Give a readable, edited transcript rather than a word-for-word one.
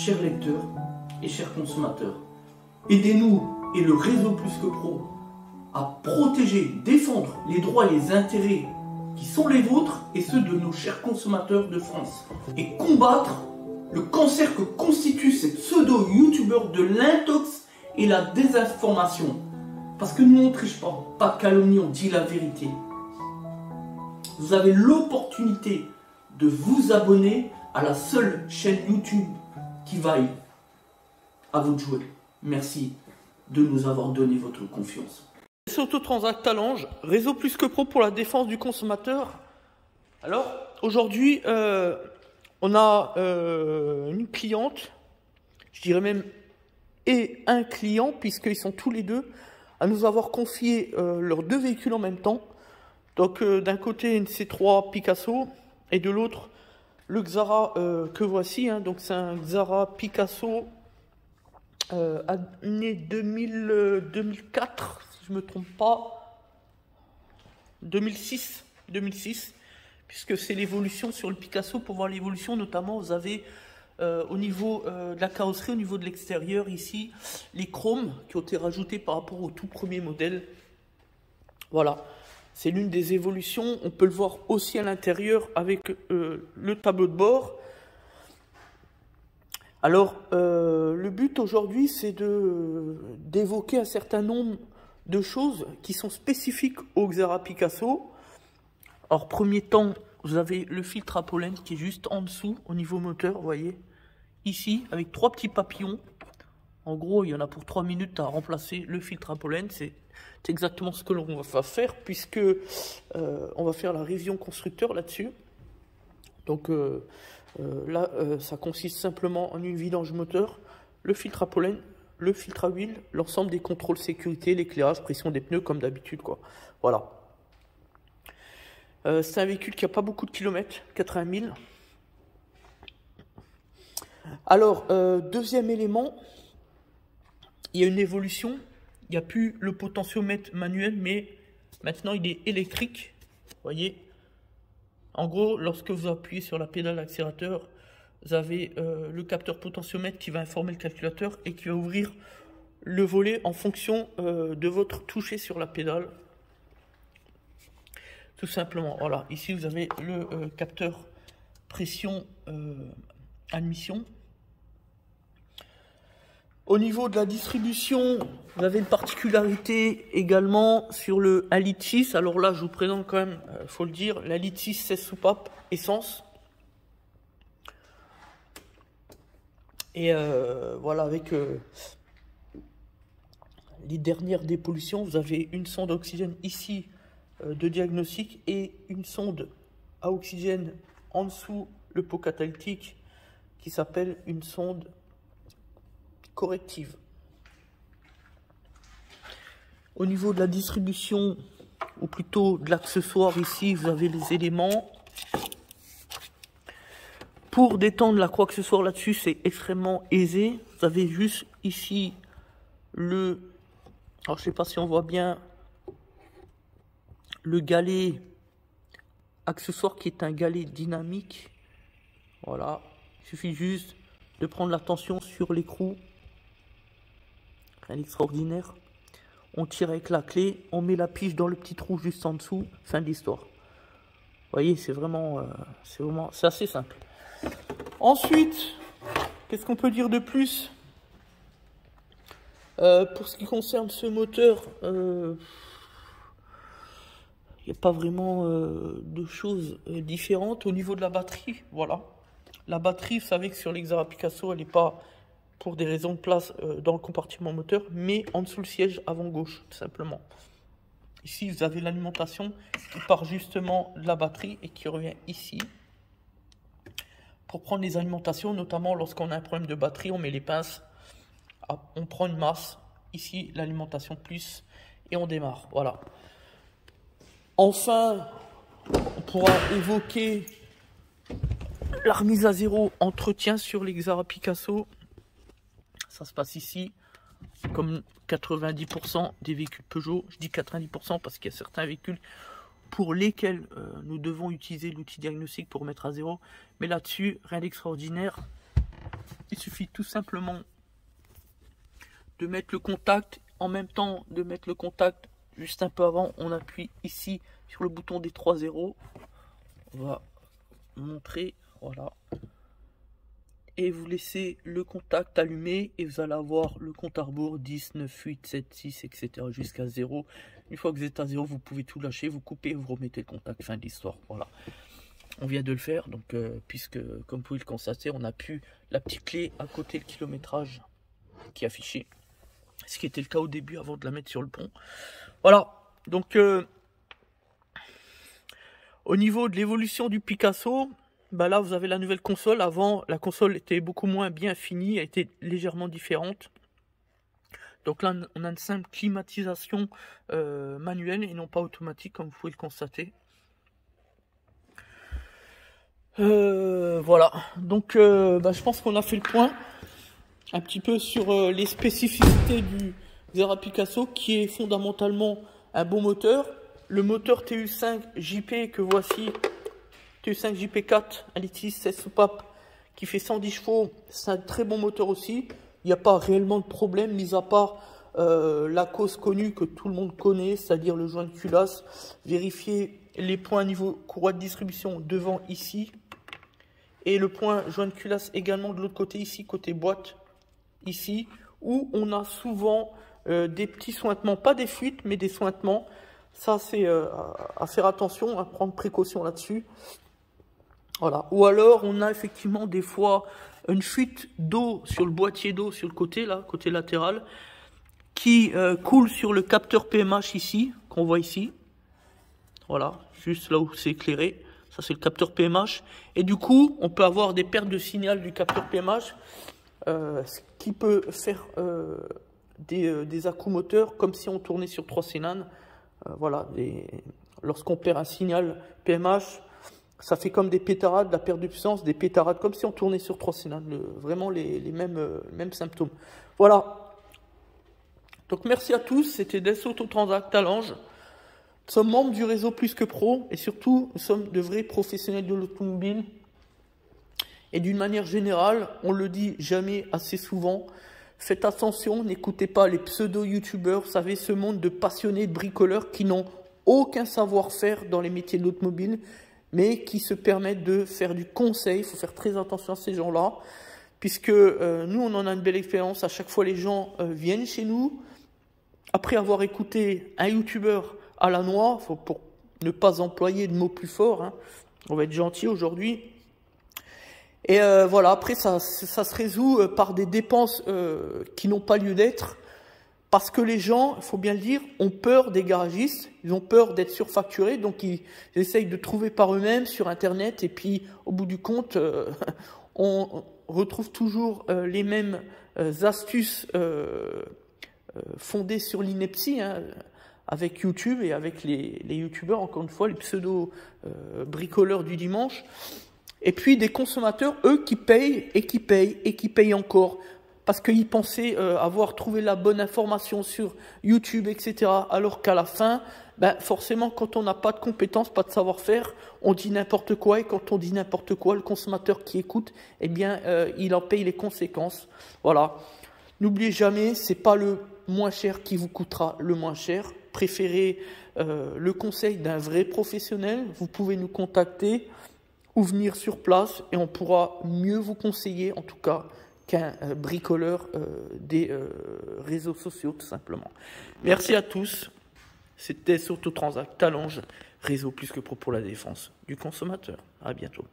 chers lecteurs et chers consommateurs. Aidez-nous et le réseau Plus que Pro à protéger, défendre les droits et les intérêts qui sont les vôtres et ceux de nos chers consommateurs de France. Et combattre le cancer que constituent ces pseudo-youtubeurs de l'intox et la désinformation. Parce que nous, on ne triche pas de calomnie, on dit la vérité. Vous avez l'opportunité de vous abonner à la seule chaîne YouTube qui vaille. À vous de jouer. Merci de nous avoir donné votre confiance. Autotransact Talange, réseau Plus que Pro pour la défense du consommateur. Alors, aujourd'hui, on a une cliente, je dirais même, et un client, puisqu'ils sont tous les deux, à nous avoir confié leurs deux véhicules en même temps. Donc, d'un côté, une C3 Picasso, et de l'autre, le Xara que voici. Hein. Donc, c'est un Xara Picasso année 2004, si je ne me trompe pas. 2006, puisque c'est l'évolution sur le Picasso. Pour voir l'évolution, notamment, vous avez au niveau de la carrosserie, au niveau de l'extérieur, ici, les chromes qui ont été rajoutés par rapport au tout premier modèle. Voilà, c'est l'une des évolutions. On peut le voir aussi à l'intérieur avec le tableau de bord. Alors, le but aujourd'hui, c'est d'évoquer un certain nombre de choses qui sont spécifiques au Xara Picasso. Alors, premier temps, vous avez le filtre à pollen qui est juste en dessous, au niveau moteur, vous voyez, ici, avec trois petits papillons. En gros, il y en a pour 3 minutes à remplacer le filtre à pollen. C'est exactement ce que l'on va faire, puisque on va faire la révision constructeur là-dessus. Donc, là, ça consiste simplement en une vidange moteur, le filtre à pollen, le filtre à huile, l'ensemble des contrôles sécurité, l'éclairage, pression des pneus, comme d'habitude, quoi. Voilà. C'est un véhicule qui n'a pas beaucoup de kilomètres, 80 000. Alors, deuxième élément, il y a une évolution. Il n'y a plus le potentiomètre manuel, mais maintenant il est électrique. Vous voyez, en gros, lorsque vous appuyez sur la pédale accélérateur, vous avez le capteur potentiomètre qui va informer le calculateur et qui va ouvrir le volet en fonction de votre toucher sur la pédale. Tout simplement, voilà. Ici, vous avez le capteur pression admission. Au niveau de la distribution, vous avez une particularité également sur le 1,6 litre. Alors là, je vous présente quand même, il faut le dire, la 1,6 litre 16 soupapes essence. Et voilà, avec les dernières dépollutions, vous avez une sonde oxygène ici de diagnostic et une sonde à oxygène en dessous le pot catalytique qui s'appelle une sonde corrective. Au niveau de la distribution, ou plutôt de l'accessoire, ici vous avez les éléments. Pour détendre la croix accessoire là-dessus, c'est extrêmement aisé. Vous avez juste ici le... Alors je sais pas si on voit bien le galet accessoire qui est un galet dynamique. Voilà, il suffit juste de prendre la tension sur l'écrou. Rien d'extraordinaire. On tire avec la clé, on met la pige dans le petit trou juste en dessous, fin de l'histoire. Vous voyez, c'est assez simple. Ensuite, qu'est-ce qu'on peut dire de plus? Pour ce qui concerne ce moteur, il n'y a pas vraiment de choses différentes. Au niveau de la batterie, voilà. La batterie, vous savez que sur les Xara Picasso, elle n'est pas pour des raisons de place dans le compartiment moteur, mais en dessous le siège avant gauche, tout simplement. Ici, vous avez l'alimentation qui part justement de la batterie et qui revient ici. Pour prendre les alimentations, notamment lorsqu'on a un problème de batterie, on met les pinces, on prend une masse, ici l'alimentation plus, et on démarre, voilà. Enfin, on pourra évoquer la remise à zéro, entretien sur les Xara Picasso. Ça se passe ici, comme 90% des véhicules Peugeot. Je dis 90% parce qu'il y a certains véhicules pour lesquels nous devons utiliser l'outil diagnostic pour mettre à zéro. Mais là-dessus, rien d'extraordinaire. il suffit tout simplement de mettre le contact. En même temps de mettre le contact, juste un peu avant, on appuie ici sur le bouton des 3 zéros. On va montrer, voilà. Et vous laissez le contact allumé et vous allez avoir le compte à rebours 10, 9, 8, 7, 6, etc. jusqu'à 0. Une fois que vous êtes à 0, vous pouvez tout lâcher, vous coupez, vous remettez le contact, fin de l'histoire. Voilà. On vient de le faire, donc puisque, comme vous pouvez le constater, on a pu la petite clé à côté le kilométrage qui est affiché. Ce qui était le cas au début avant de la mettre sur le pont. Voilà, donc au niveau de l'évolution du Picasso, bah là vous avez la nouvelle console. Avant, la console était beaucoup moins bien finie, elle était légèrement différente. Donc là, on a une simple climatisation manuelle et non pas automatique, comme vous pouvez le constater. Voilà, donc je pense qu'on a fait le point un petit peu sur les spécificités du Xera Picasso, qui est fondamentalement un bon moteur. Le moteur TU5 JP que voici, TU5 JP4, un litre 16 soupapes, qui fait 110 chevaux, c'est un très bon moteur aussi. Il n'y a pas réellement de problème, mis à part la cause connue que tout le monde connaît, c'est-à-dire le joint de culasse. Vérifiez les points niveau courroie de distribution devant ici. Et le point joint de culasse également de l'autre côté ici, côté boîte, ici, où on a souvent des petits sointements, pas des fuites, mais des sointements. Ça, c'est à faire attention, à prendre précaution là-dessus. Voilà. Ou alors, on a effectivement des fois une fuite d'eau sur le boîtier d'eau, sur le côté, là, côté latéral, qui coule sur le capteur PMH ici, qu'on voit ici. Voilà, juste là où c'est éclairé. Ça, c'est le capteur PMH. Et du coup, on peut avoir des pertes de signal du capteur PMH, ce qui peut faire des à-coups moteurs, comme si on tournait sur 3 cylindres. Voilà, lorsqu'on perd un signal PMH, ça fait comme des pétarades, la perte de puissance, des pétarades, comme si on tournait sur 3 cylindres. Vraiment les mêmes symptômes. Voilà. Donc merci à tous, c'était Des Autotransact Talange. Nous sommes membres du réseau Plus que Pro et surtout, nous sommes de vrais professionnels de l'automobile. Et d'une manière générale, on le dit jamais assez souvent, faites attention, n'écoutez pas les pseudo-youtubeurs, vous savez, ce monde de passionnés, de bricoleurs qui n'ont aucun savoir-faire dans les métiers de l'automobile, mais qui se permettent de faire du conseil. Il faut faire très attention à ces gens-là, puisque nous, on en a une belle expérience. À chaque fois, les gens viennent chez nous, après avoir écouté un youtubeur à la noix, pour ne pas employer de mots plus forts, hein. On va être gentil aujourd'hui. Et voilà, après ça se résout par des dépenses qui n'ont pas lieu d'être, parce que les gens, il faut bien le dire, ont peur des garagistes, ils ont peur d'être surfacturés, donc ils essayent de trouver par eux-mêmes sur Internet, et puis au bout du compte, on retrouve toujours les mêmes astuces fondées sur l'ineptie, hein, avec YouTube et avec les youtubeurs, encore une fois, les pseudo-bricoleurs du dimanche. Et puis des consommateurs, eux, qui payent et qui payent et qui payent encore. Parce qu'ils pensaient avoir trouvé la bonne information sur YouTube, etc. Alors qu'à la fin, forcément, quand on n'a pas de compétences, pas de savoir-faire, on dit n'importe quoi. Et quand on dit n'importe quoi, le consommateur qui écoute, eh bien, il en paye les conséquences. Voilà. N'oubliez jamais, c'est pas le moins cher qui vous coûtera le moins cher. Préférez le conseil d'un vrai professionnel. Vous pouvez nous contacter ou venir sur place et on pourra mieux vous conseiller, en tout cas, qu'un bricoleur des réseaux sociaux, tout simplement. Merci à tous. C'était Des Autotransact Talange, réseau Plus que Pro pour la défense du consommateur. À bientôt.